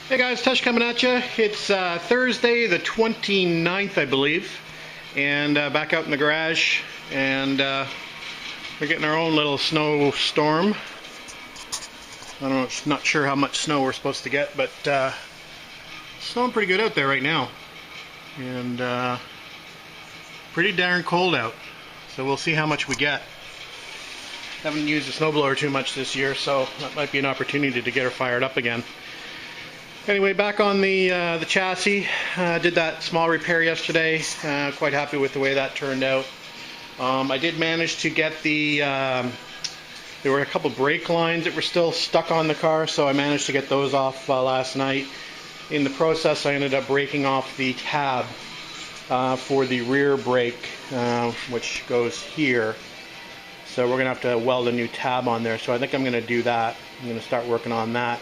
Hey guys, Tush coming at you. It's Thursday the 29th, I believe, and back out in the garage, and we're getting our own little snowstorm. I don't know, not sure how much snow we're supposed to get, but snowing pretty good out there right now, and pretty darn cold out. So we'll see how much we get. Haven't used the snowblower too much this year, so that might be an opportunity to get her fired up again. Anyway, back on the chassis, did that small repair yesterday. Quite happy with the way that turned out. I did manage to get there were a couple brake lines that were still stuck on the car, so I managed to get those off last night. In the process, I ended up breaking off the tab for the rear brake, which goes here. So we're going to have to weld a new tab on there, so I think I'm going to do that. I'm going to start working on that.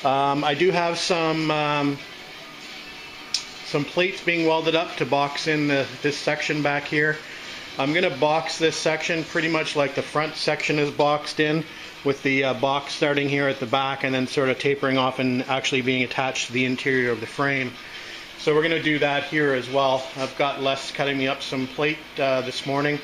I do have some plates being welded up to box in this section back here. I'm going to box this section pretty much like the front section is boxed in, with the box starting here at the back and then sort of tapering off and actually being attached to the interior of the frame. So we're going to do that here as well. I've got Les cutting me up some plate this morning,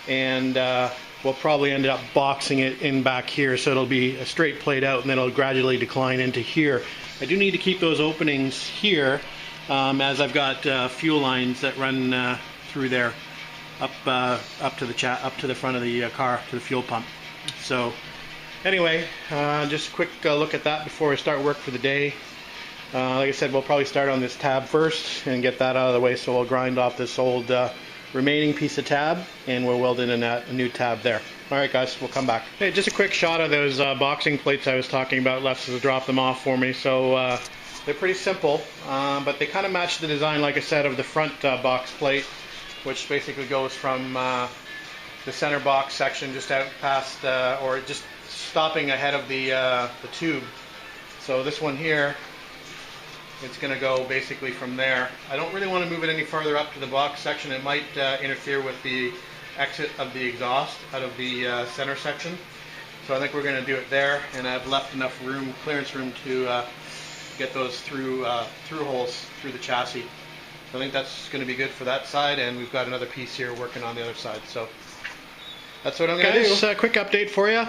and we'll probably end up boxing it in back here, so it'll be a straight plate out and then it'll gradually decline into here. I do need to keep those openings here, as I've got fuel lines that run through there up to the front of the car, to the fuel pump. So anyway, just a quick look at that before I start work for the day. Like I said, we'll probably start on this tab first and get that out of the way, so we'll grind off this old remaining piece of tab, and we'll weld in a new tab there. Alright guys, we'll come back. Hey, just a quick shot of those boxing plates I was talking about. Les has dropped them off for me, so they're pretty simple, but they kind of match the design, like I said, of the front box plate, which basically goes from the center box section just out past, or just stopping ahead of the tube. So this one here, it's going to go basically from there. I don't really want to move it any farther up to the box section. It might interfere with the exit of the exhaust out of the center section. So I think we're going to do it there, and I've left enough room, clearance room, to get those through holes through the chassis. So I think that's going to be good for that side, and we've got another piece here working on the other side. So that's what I'm going to do. Guys, a quick update for you.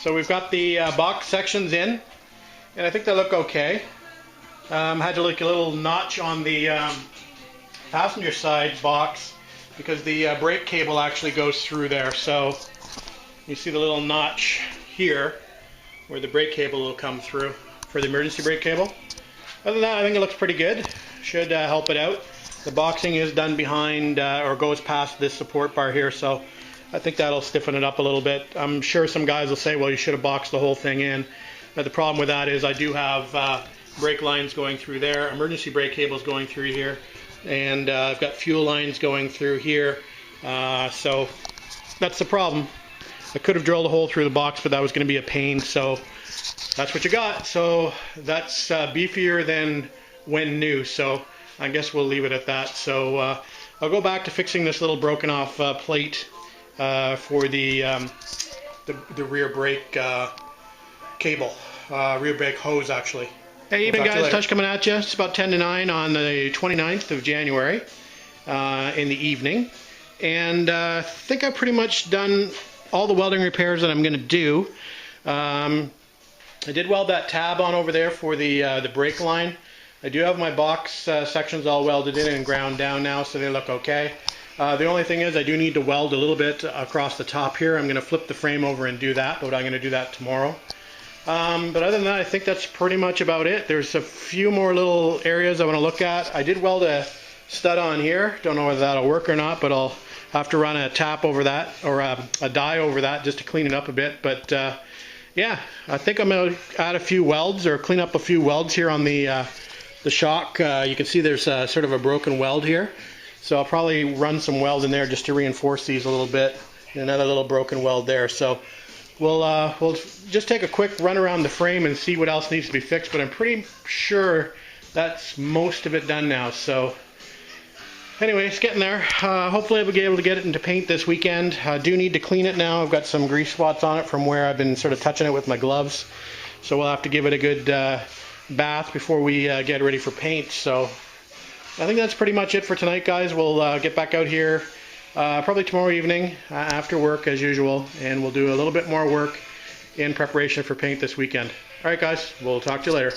So we've got the box sections in, and I think they look okay. Had to look a little notch on the passenger side box, because the brake cable actually goes through there. So you see the little notch here where the brake cable will come through for the emergency brake cable. Other than that, I think it looks pretty good. Should help it out. The boxing is done behind or goes past this support bar here, so I think that'll stiffen it up a little bit. I'm sure some guys will say, well, you should have boxed the whole thing in. But the problem with that is I do have brake lines going through there, emergency brake cables going through here, and I've got fuel lines going through here, so that's the problem. I could have drilled a hole through the box, but that was going to be a pain, so that's what you got. So that's beefier than when new, so I guess we'll leave it at that. So I'll go back to fixing this little broken off plate for the rear brake cable, rear brake hose actually. Hey, evening guys, Tush coming at you. It's about 10 to 9 on the 29th of January in the evening. And I think I've pretty much done all the welding repairs that I'm going to do. I did weld that tab on over there for the brake line. I do have my box sections all welded in and ground down now, so they look okay. The only thing is I do need to weld a little bit across the top here. I'm going to flip the frame over and do that, but I'm going to do that tomorrow. But other than that, I think that's pretty much about it. There's a few more little areas I want to look at. I did weld a stud on here. Don't know whether that'll work or not, but I'll have to run a tap over that, or a die over that, just to clean it up a bit. But yeah, I think I'm going to add a few welds, or clean up a few welds here on the shock. You can see there's sort of a broken weld here. So I'll probably run some weld in there just to reinforce these a little bit. And another little broken weld there. So we'll just take a quick run around the frame and see what else needs to be fixed, but I'm pretty sure that's most of it done now. So anyway, it's getting there. Hopefully I'll be able to get it into paint this weekend. I do need to clean it now. I've got some grease spots on it from where I've been sort of touching it with my gloves. So we'll have to give it a good bath before we get ready for paint. So I think that's pretty much it for tonight, guys. We'll get back out here probably tomorrow evening after work as usual, and we'll do a little bit more work in preparation for paint this weekend. Alright guys, we'll talk to you later.